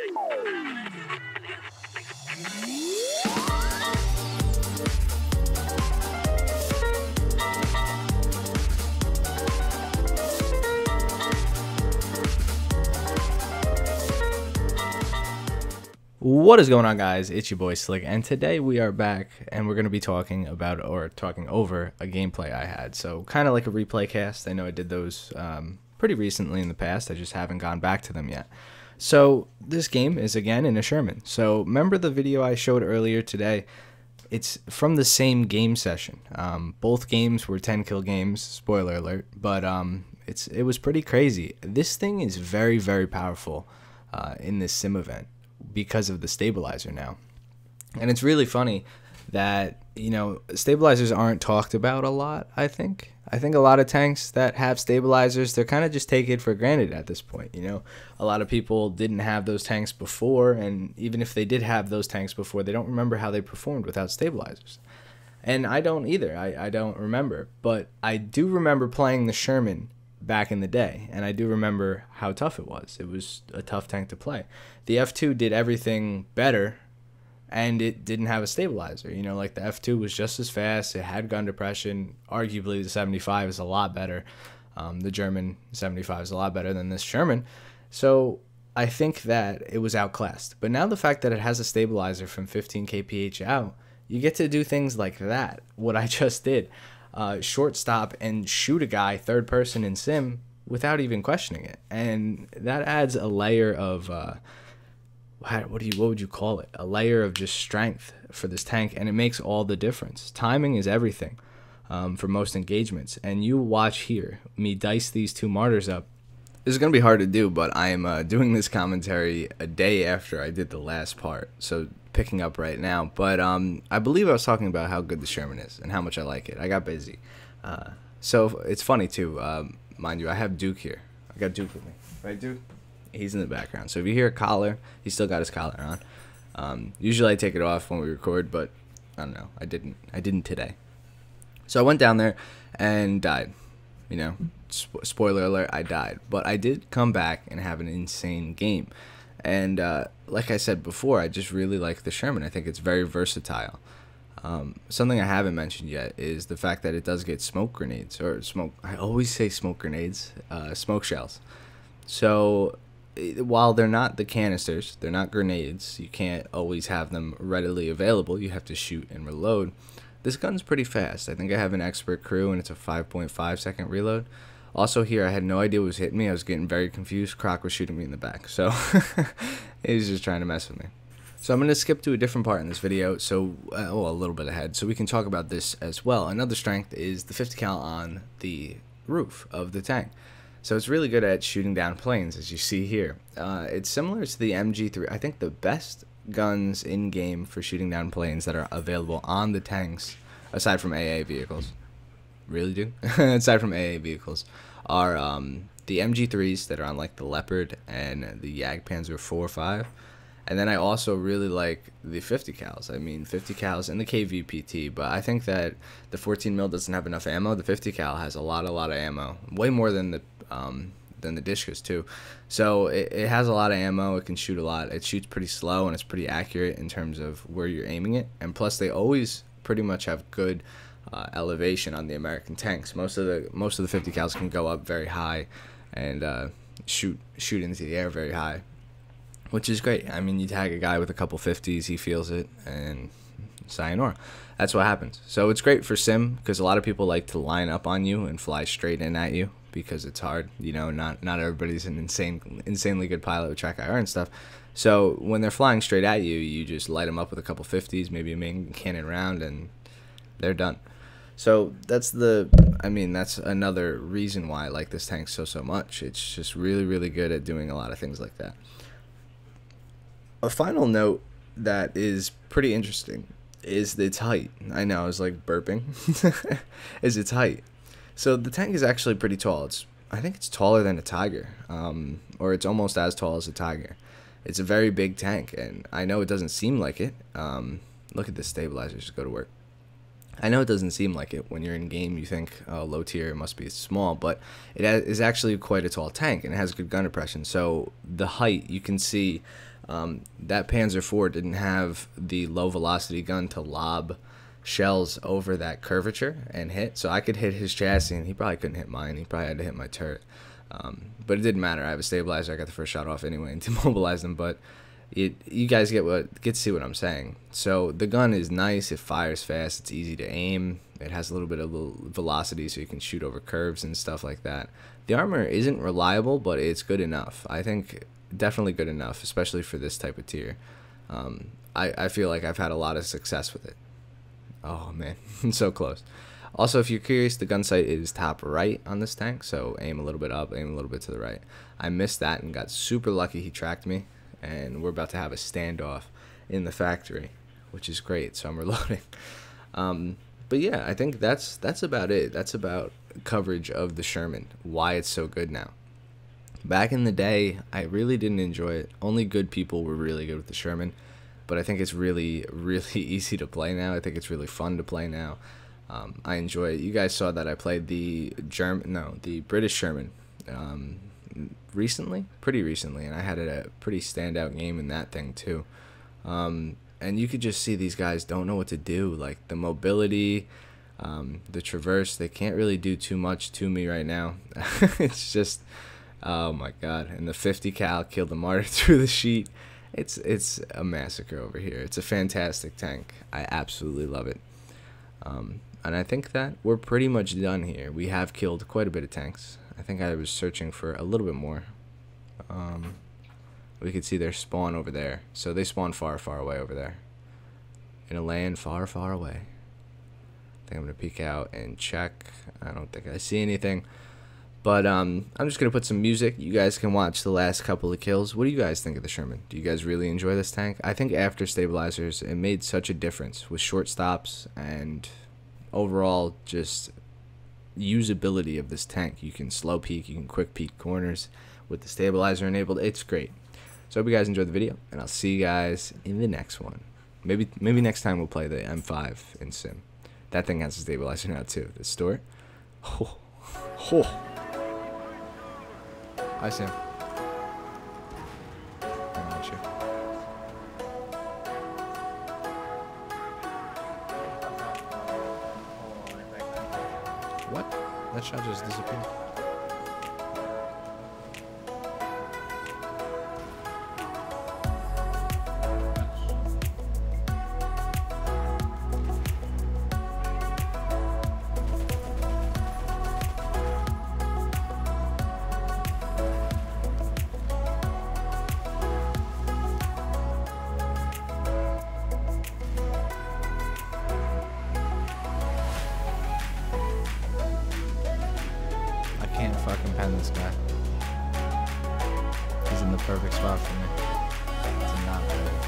What is going on, guys? It's your boy Slick, and today we are back and we're going to be talking about, or talking over, a gameplay I had. So kind of like a replay cast. I know I did those pretty recently in the past. I just haven't gone back to them yet. So this game is again in a Sherman. So remember the video I showed earlier today? It's from the same game session. Both games were 10 kill games, spoiler alert, but it was pretty crazy. This thing is very, very powerful in this sim event, because of the stabilizer now. And it's really funny that, you know, stabilizers aren't talked about a lot. I think a lot of tanks that have stabilizers, they're kind of just take it for granted at this point. You know, a lot of people didn't have those tanks before, and even if they did have those tanks before, they don't remember how they performed without stabilizers. And I don't either. I don't remember, but I do remember playing the Sherman back in the day, and I do remember how tough it was. It was a tough tank to play. The F2 did everything better, and it didn't have a stabilizer. You know, like the F2 was just as fast, it had gun depression. Arguably the 75 is a lot better. The German 75 is a lot better than this Sherman. So I think that it was outclassed. But now the fact that it has a stabilizer from 15 kph out, you get to do things like that, what I just did. Short stop and shoot a guy third person in sim without even questioning it, and that adds a layer of what would you call it, a layer of just strength for this tank, and it makes all the difference. Timing is everything for most engagements, and you watch here me dice these two martyrs up. This is gonna be hard to do, but I am doing this commentary a day after I did the last part, so picking up right now. But I believe I was talking about how good the Sherman is and how much I like it. I got busy, so it's funny too. Mind you, I have Duke here. I got Duke with me, right, Duke? He's in the background. So if you hear a collar, he's still got his collar on. Usually I take it off when we record, but I don't know. I didn't today. So I went down there and died. You know, spoiler alert, I died. But I did come back and have an insane game. And like I said before, I just really like the Sherman. I think it's very versatile. Something I haven't mentioned yet is the fact that it does get smoke grenades, or smoke. I always say smoke grenades, smoke shells. So while they're not the canisters, they're not grenades, you can't always have them readily available. You have to shoot and reload. This gun's pretty fast. I think I have an expert crew, and it's a 5.5 second reload. Also here, I had no idea what was hitting me. I was getting very confused. Croc was shooting me in the back, so he was just trying to mess with me. So I'm going to skip to a different part in this video, so a little bit ahead, so we can talk about this as well. Another strength is the 50 cal on the roof of the tank. So it's really good at shooting down planes, as you see here. It's similar to the MG3. I think the best guns in game for shooting down planes that are available on the tanks, aside from AA vehicles, really do aside from AA vehicles, are the MG3s that are on like the Leopard and the Jagdpanzer 4 or 5. And then I also really like the 50 cals. I mean, 50 cals and the KVPT, but I think that the 14 mil doesn't have enough ammo. The 50 cal has a lot of ammo, way more than the Discus too. So it has a lot of ammo. It can shoot a lot. It shoots pretty slow, and it's pretty accurate in terms of where you're aiming it. And plus, they always pretty much have good elevation on the American tanks. Most of the 50 cals can go up very high and shoot into the air very high, which is great. I mean, you tag a guy with a couple 50s, he feels it, and sayonara. That's what happens. So it's great for sim, because a lot of people like to line up on you and fly straight in at you, because it's hard. You know, not everybody's an insanely good pilot with track IR and stuff. So when they're flying straight at you, you just light them up with a couple 50s, maybe a main cannon round, and they're done. So that's another reason why I like this tank so much. It's just really good at doing a lot of things like that. A final note that is pretty interesting is its height. I know, I was like burping. Is its height. So the tank is actually pretty tall. I think it's taller than a Tiger, or it's almost as tall as a Tiger. It's a very big tank, and I know it doesn't seem like it. Look at the stabilizers, just go to work. I know it doesn't seem like it. When you're in game, you think, oh, low tier, it must be small, but it is actually quite a tall tank, and it has good gun depression. So the height, you can see That Panzer IV didn't have the low velocity gun to lob shells over that curvature and hit, so I could hit his chassis and he probably couldn't hit mine. He probably had to hit my turret, but it didn't matter. I have a stabilizer. I got the first shot off anyway and demobilized him, but you guys get to see what I'm saying. So the gun is nice. It fires fast. It's easy to aim. It has a little bit of velocity, so you can shoot over curves and stuff like that. The armor isn't reliable, but it's good enough. I think definitely good enough, especially for this type of tier. I feel like I've had a lot of success with it. Oh man, so close. Also, if you're curious, the gun sight is top right on this tank, so aim a little bit up, aim a little bit to the right. I missed that and got super lucky. He tracked me, and we're about to have a standoff in the factory, which is great, so I'm reloading. But yeah, I think that's about it. That's about coverage of the Sherman, why it's so good now. Back in the day, I really didn't enjoy it. Only good people were really good with the Sherman, but I think it's really, really easy to play now. I think it's really fun to play now. I enjoy it. You guys saw that I played the British Sherman pretty recently, and I had a pretty standout game in that thing too. And you could just see these guys don't know what to do. Like the mobility, the traverse, they can't really do too much to me right now. It's just, oh my god. And the 50 cal killed the martyr through the sheet. It's a massacre over here. It's a fantastic tank. I absolutely love it. And I think that we're pretty much done here. We have killed quite a bit of tanks. I think I was searching for a little bit more. We could see their spawn over there. So they spawn far, far away over there. In a land far, far away. I think I'm going to peek out and check. I don't think I see anything. But I'm just going to put some music. You guys can watch the last couple of kills. What do you guys think of the Sherman? Do you guys really enjoy this tank? I think after stabilizers, it made such a difference with short stops and overall just usability of this tank. You can slow peek, you can quick peek corners with the stabilizer enabled. It's great. So I hope you guys enjoyed the video, and I'll see you guys in the next one. Maybe next time we'll play the M5 in Sim. That thing has a stabilizer now too. The store. Oh. Hi, Sam. I want you. What? That shot just disappeared. Can't fucking pen this guy. He's in the perfect spot for me. It's not bad.